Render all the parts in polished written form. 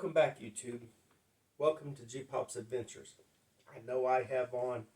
Welcome back, YouTube. Welcome to G-Pop's Adventures. I know I have on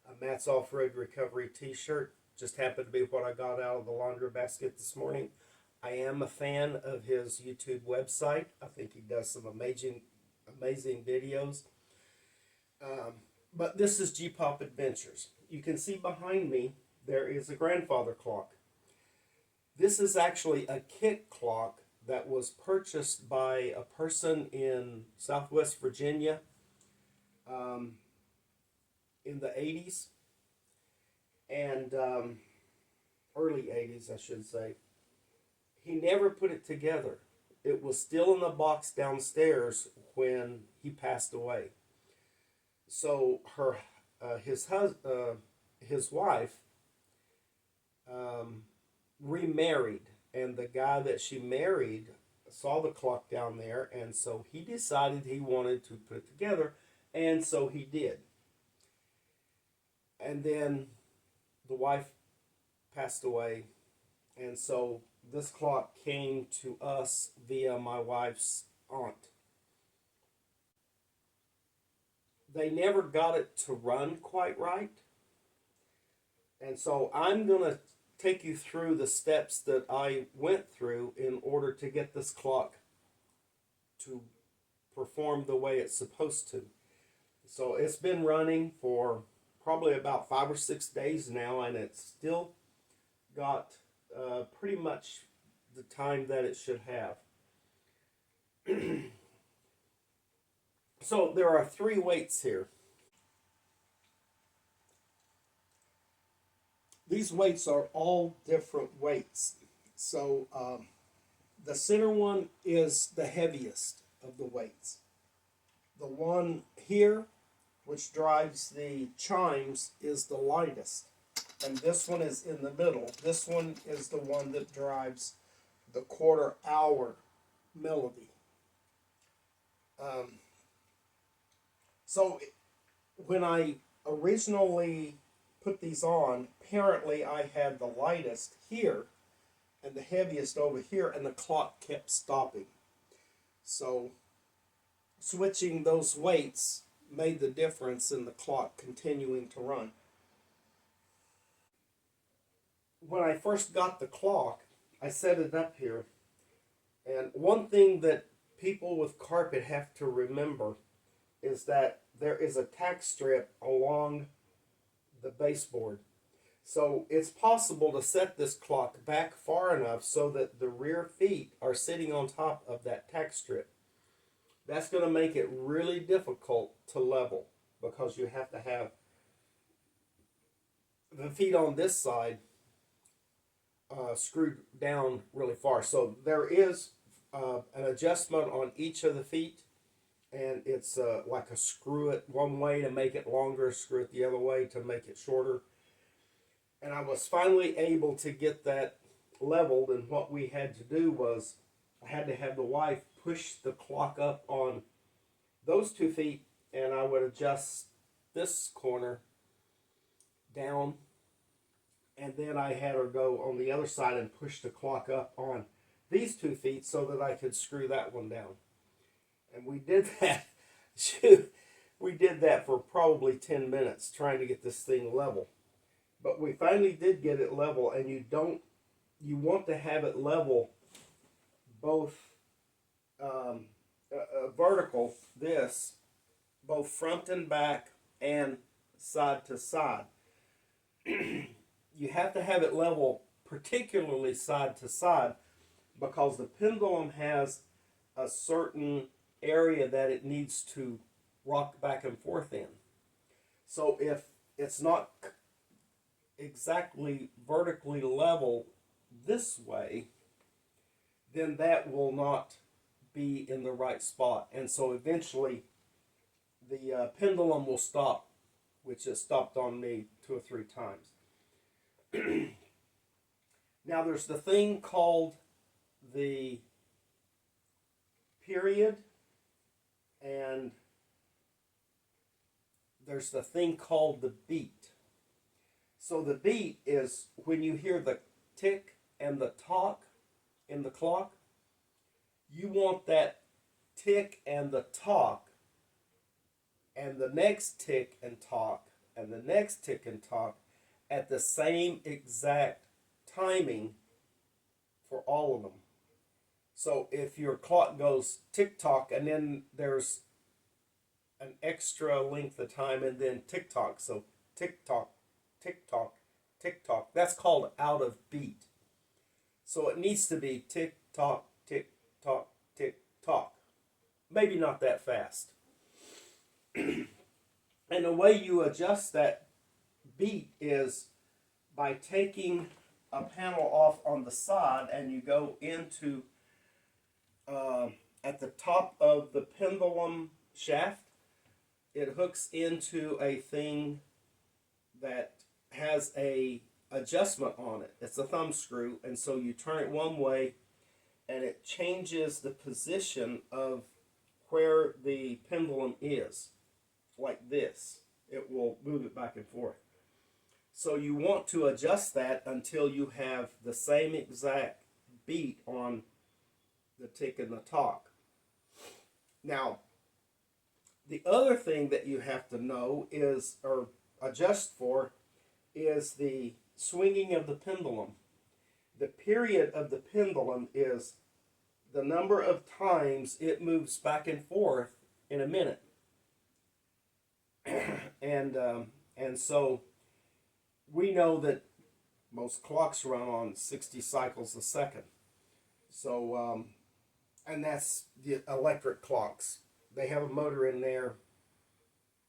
a Matt's Off-Road Recovery t-shirt. Just happened to be what I got out of the laundry basket this morning. I am a fan of his YouTube website. I think he does some amazing videos. But this is G-Pop Adventures. You can see behind me, there is a grandfather clock. This is actually a kit clock that was purchased by a person in Southwest Virginia in the 80s and early 80s, I should say. He never put it together. It was still in the box downstairs when he passed away. So his wife remarried. And the guy that she married saw the clock down there, and so he decided he wanted to put it together, and so he did. And then the wife passed away, and so this clock came to us via my wife's aunt. They never got it to run quite right, and so I'm going to take you through the steps that I went through in order to get this clock to perform the way it's supposed to. So it's been running for probably about 5 or 6 days now, and it's still got pretty much the time that it should have. So there are 3 weights here. These weights are all different weights. So the center one is the heaviest of the weights. The one here, which drives the chimes, is the lightest. And this one is in the middle. This one is the one that drives the quarter-hour melody. So when I originally put these on, apparently I had the lightest here and the heaviest over here, and the clock kept stopping. So switching those weights made the difference in the clock continuing to run. When I first got the clock, I set it up here, and one thing that people with carpet have to remember is that there is a tack strip along the baseboard. So it's possible to set this clock back far enough so that the rear feet are sitting on top of that tack strip. That's going to make it really difficult to level because you have to have the feet on this side screwed down really far. So there is an adjustment on each of the feet, and it's like a screw it one way to make it longer, screw it the other way to make it shorter. And I was finally able to get that leveled, and what we had to do was I had to have the wife push the clock up on those 2 feet, and I would adjust this corner down, and then I had her go on the other side and push the clock up on these 2 feet so that I could screw that one down. And we did that. We did that for probably 10 minutes trying to get this thing level. But we finally did get it level, and you want to have it level both vertical, both front and back and side to side. You have to have it level, particularly side to side, because the pendulum has a certain area that it needs to rock back and forth in. So if it's not exactly vertically level this way, then that will not be in the right spot. And so eventually the pendulum will stop, which has stopped on me 2 or 3 times. Now there's the thing called the period, and there's the thing called the beat. So the beat is when you hear the tick and the tock in the clock, you want that tick and the talk, and the next tick and talk, and the next tick and talk at the same exact timing for all of them. So if your clock goes tick tock and then there's an extra length of time and then tick tock, so tick tock, tick tock, tick tock, that's called out of beat. So it needs to be tick tock, tick tock, tick tock. Maybe not that fast. And the way you adjust that beat is by taking a panel off on the side, and you go into at the top of the pendulum shaft. It hooks into a thing that has a adjustment on it. It's a thumb screw, and so you turn it one way and it changes the position of where the pendulum is, like this. It will move it back and forth. So you want to adjust that until you have the same exact beat on the tick and the talk. Now, the other thing that you have to know is, or adjust for, is the swinging of the pendulum. The period of the pendulum is the number of times it moves back and forth in a minute. And so we know that most clocks run on 60 cycles a second. So, and that's the electric clocks. They have a motor in there.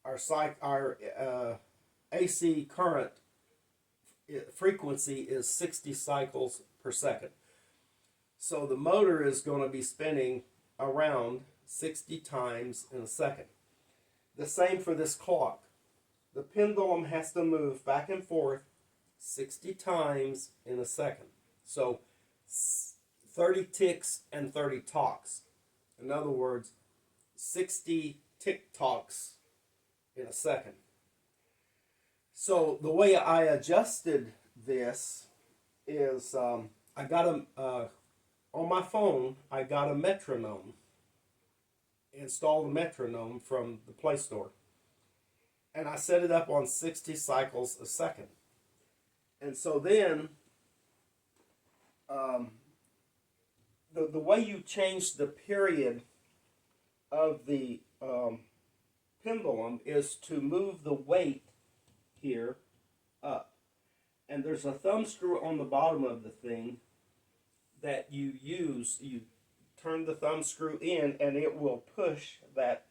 Our AC current frequency is 60 cycles per second. So the motor is going to be spinning around 60 times in a second. The same for this clock. The pendulum has to move back and forth 60 times in a second. So 30 ticks and 30 talks. In other words, 60 tick tocks in a second. So the way I adjusted this is I got on my phone, I got a metronome. Installed a metronome from the Play Store. And I set it up on 60 cycles a second. And so then, the way you change the period of the pendulum is to move the weight here up. And there's a thumb screw on the bottom of the thing that you use. You turn the thumb screw in and it will push that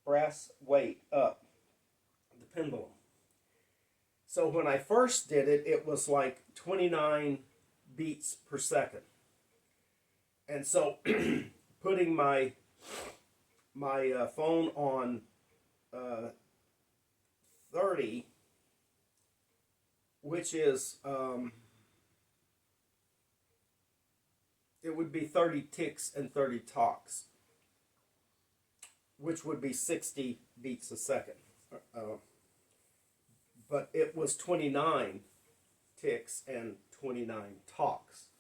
brass weight up the pendulum. So when I first did it, it was like 29 beats per second. And so putting my phone on 30, which is it would be 30 ticks and 30 talks, which would be 60 beats a second. But it was 29 ticks and 29 talks.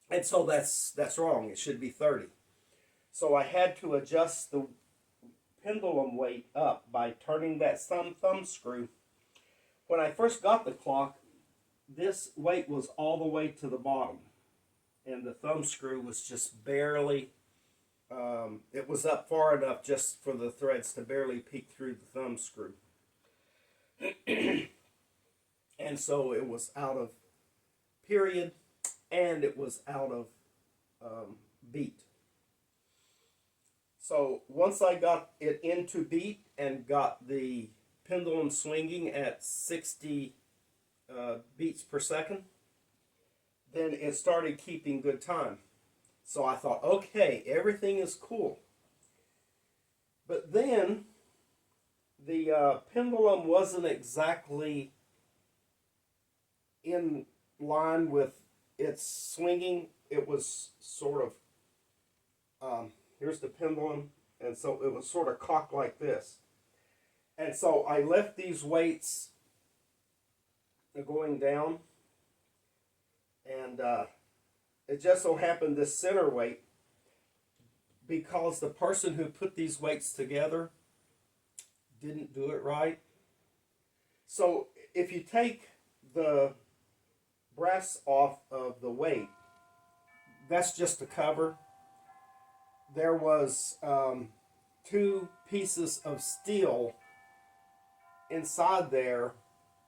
And so that's wrong. It should be 30. So I had to adjust the pendulum weight up by turning that thumb screw. When I first got the clock, this weight was all the way to the bottom. And the thumb screw was just barely, it was up far enough just for the threads to barely peek through the thumb screw. And so it was out of period, and it was out of beat. So once I got it into beat and got the pendulum swinging at 60 beats per second, then it started keeping good time. So I thought, okay, everything is cool. But then the pendulum wasn't exactly in line with its swinging. It was sort of, here's the pendulum, and so it was sort of cocked like this. And so I left these weights going down, and it just so happened this center weight because the person who put these weights together didn't do it right. So if you take the brass off of the weight, that's just the cover. There was two pieces of steel inside there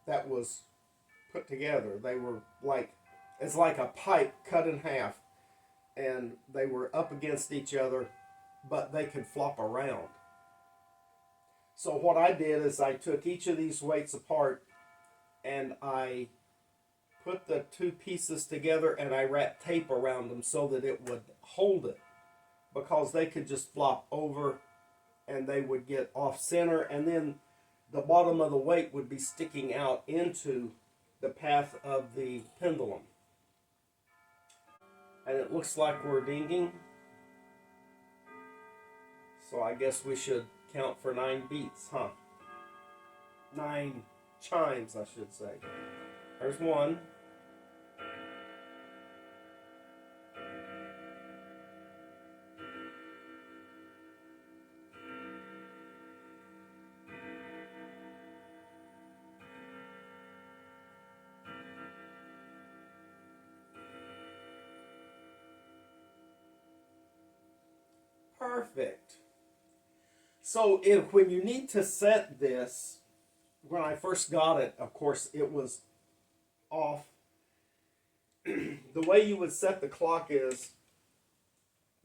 that was put together. They were like, it's like a pipe cut in half, and they were up against each other, but they could flop around. So what I did is I took each of these weights apart and I put the two pieces together and I wrapped tape around them so that it would hold it, because they could just flop over and they would get off center, and then the bottom of the weight would be sticking out into the path of the pendulum. And it looks like we're dinging. So I guess we should count for 9 beats, huh? 9 chimes, I should say. There's one. Perfect. So when you need to set this, when I first got it, of course, it was off. The way you would set the clock is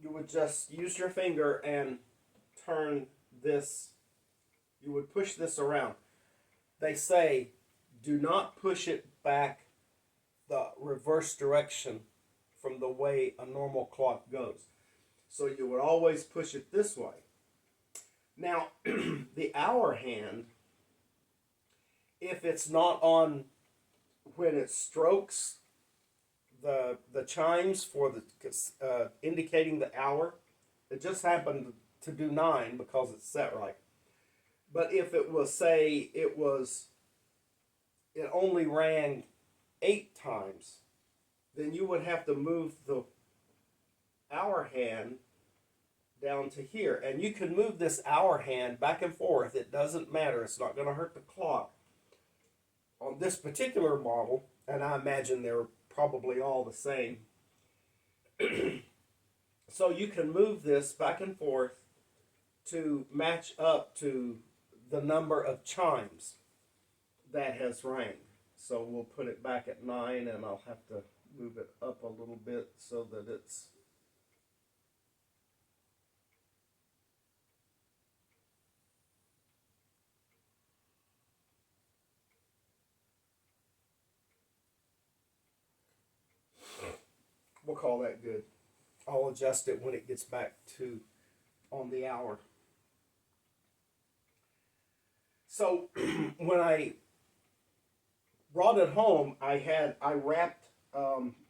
you would just use your finger and turn this. You would push this around. They say do not push it back the reverse direction from the way a normal clock goes. So you would always push it this way. Now, the hour hand, if it's not on when it strokes the chimes for the indicating the hour, it just happened to do 9 because it's set right. But if it was, say, it only rang 8 times, then you would have to move the hour hand down to here. And you can move this hour hand back and forth. It doesn't matter. It's not going to hurt the clock. On this particular model, and I imagine they're probably all the same, so you can move this back and forth to match up to the number of chimes that has rang. So we'll put it back at 9, and I'll have to move it up a little bit so that it's we'll call that good. I'll adjust it when it gets back to on the hour. So when I brought it home, I wrapped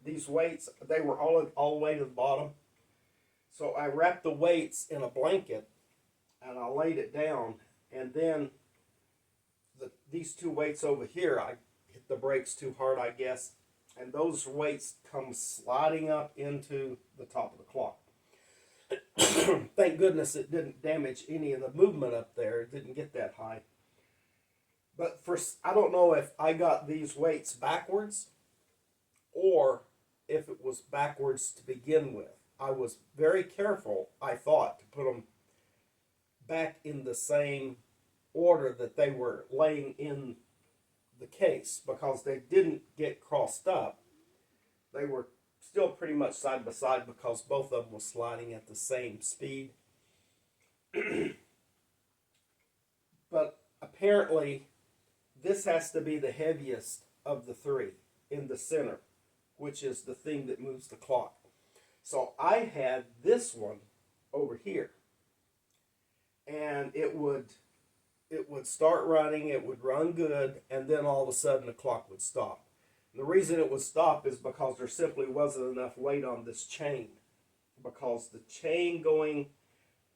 these weights. They were all the way to the bottom. So I wrapped the weights in a blanket and I laid it down. And then these two weights over here, I hit the brakes too hard, I guess. And those weights come sliding up into the top of the clock. Thank goodness it didn't damage any of the movement up there. It didn't get that high. But I don't know if I got these weights backwards or if it was backwards to begin with. I was very careful, I thought, to put them back in the same order that they were laying in the case, because they didn't get crossed up. They were still pretty much side by side because both of them were sliding at the same speed. But apparently this has to be the heaviest of the 3 in the center, which is the thing that moves the clock. So I had this one over here, and it would start running, it would run good, and then all of a sudden the clock would stop. And the reason it would stop is because there simply wasn't enough weight on this chain, because the chain going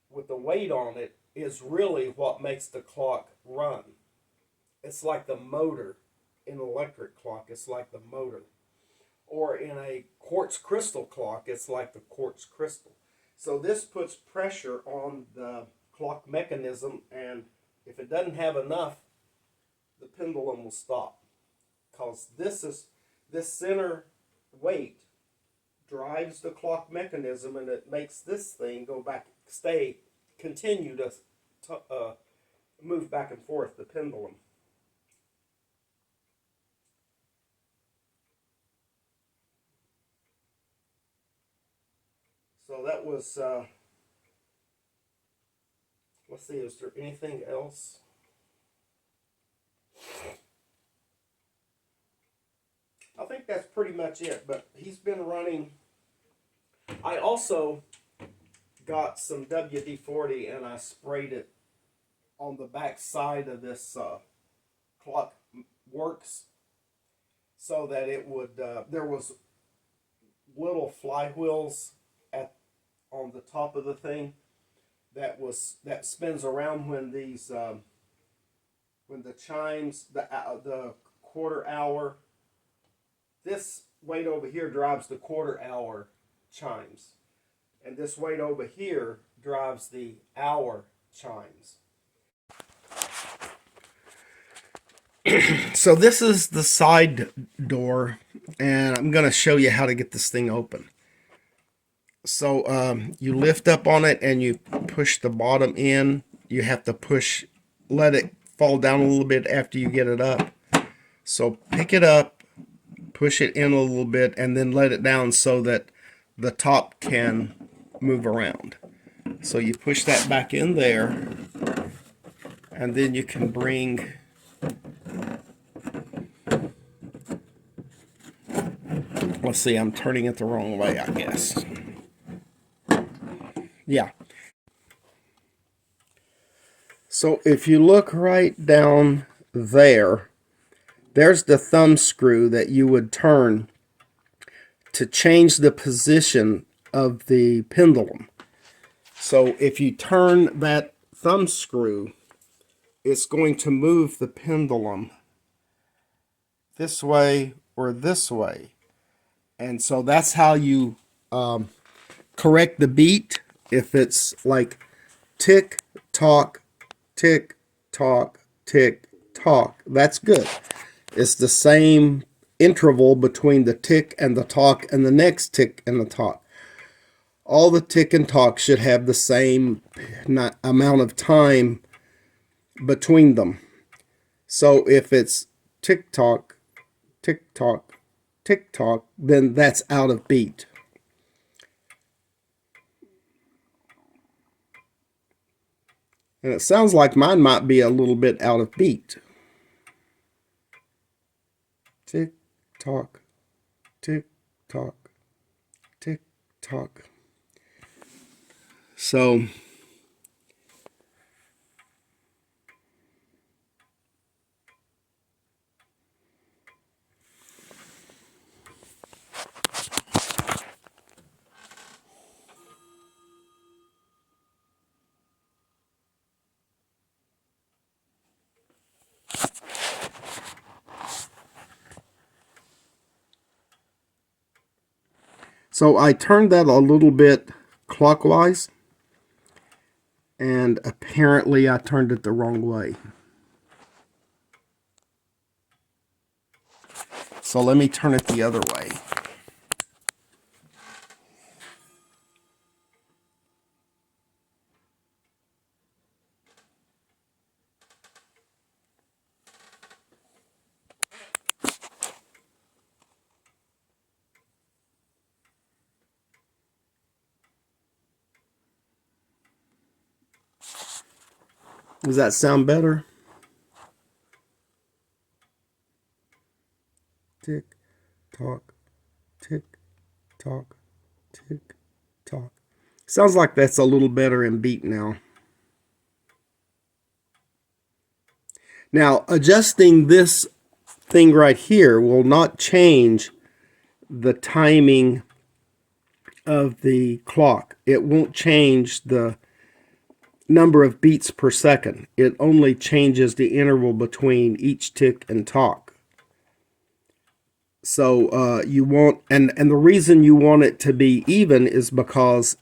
with the weight on it is really what makes the clock run. It's like the motor in an electric clock. It's like the motor. Or in a quartz crystal clock, it's like the quartz crystal. So this puts pressure on the clock mechanism, and if it doesn't have enough, the pendulum will stop. Because this center weight drives the clock mechanism, and it makes this thing go back, continue to move back and forth, the pendulum. So that was, let's see, is there anything else? I think that's pretty much it, but he's been running. I also got some WD-40 and I sprayed it on the back side of this clock works so that it would, there was little flywheels on the top of the thing that spins around when these when the chimes, the quarter hour, this weight over here drives the quarter hour chimes, and this weight over here drives the hour chimes. So this is the side door, and I'm going to show you how to get this thing open. So you lift up on it and you push the bottom in. You have to let it fall down a little bit after you get it up. So pick it up, push it in a little bit, and then let it down so that the top can move around. So you push that back in there, and then you can bring let's see, I'm turning it the wrong way, I guess. Yeah. So if you look right down there, there's the thumb screw that you would turn to change the position of the pendulum. So if you turn that thumb screw, it's going to move the pendulum this way or this way. And so that's how you correct the beat. If it's like tick, tock, tick, tock, tick, tock, that's good. It's the same interval between the tick and the tock and the next tick and the tock. All the tick and tock should have the same amount of time between them. So if it's tick tock, tick tock, tick tock, then that's out of beat. And it sounds like mine might be a little bit out of beat. Tick tock, tick tock, tick tock. So I turned that a little bit clockwise, and apparently I turned it the wrong way. So let me turn it the other way. Does that sound better? Tick, tock, tick, tock, tick, tock. Sounds like that's a little better in beat now. Now, adjusting this thing right here will not change the timing of the clock. It won't change the number of beats per second. It only changes the interval between each tick and tock. So you want, and the reason you want it to be even is because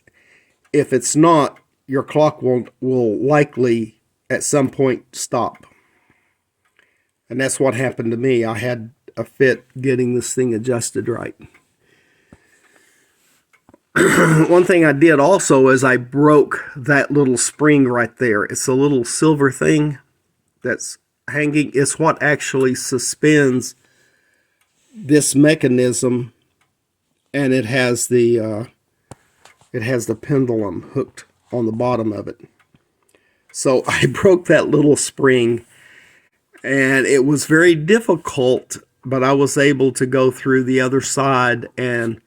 If it's not, your clock will likely at some point stop. And that's what happened to me. I had a fit getting this thing adjusted right. One thing I did also is I broke that little spring right there. It's a little silver thing that's hanging. It's what actually suspends this mechanism, and it has the pendulum hooked on the bottom of it. So I broke that little spring, and it was very difficult, but I was able to go through the other side, and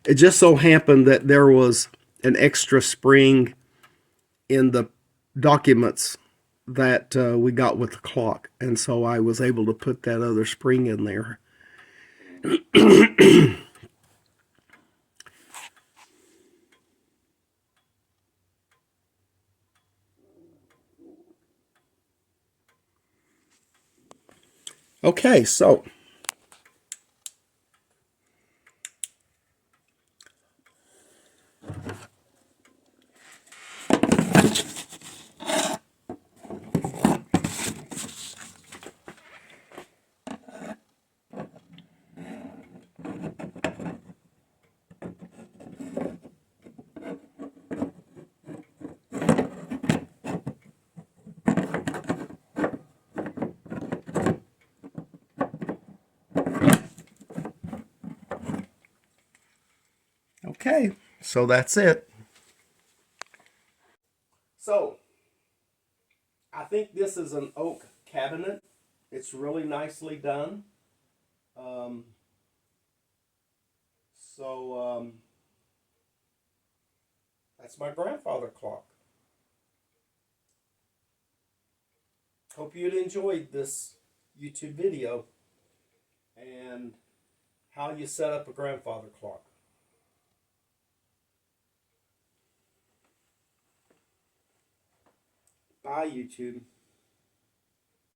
it just so happened that there was an extra spring in the documents that we got with the clock, and so I was able to put that other spring in there. Okay, so okay, so that's it. So I think this is an oak cabinet. It's really nicely done. Um, so that's my grandfather clock. Hope you'd enjoyed this YouTube video and how you set up a grandfather clock. Bye, YouTube.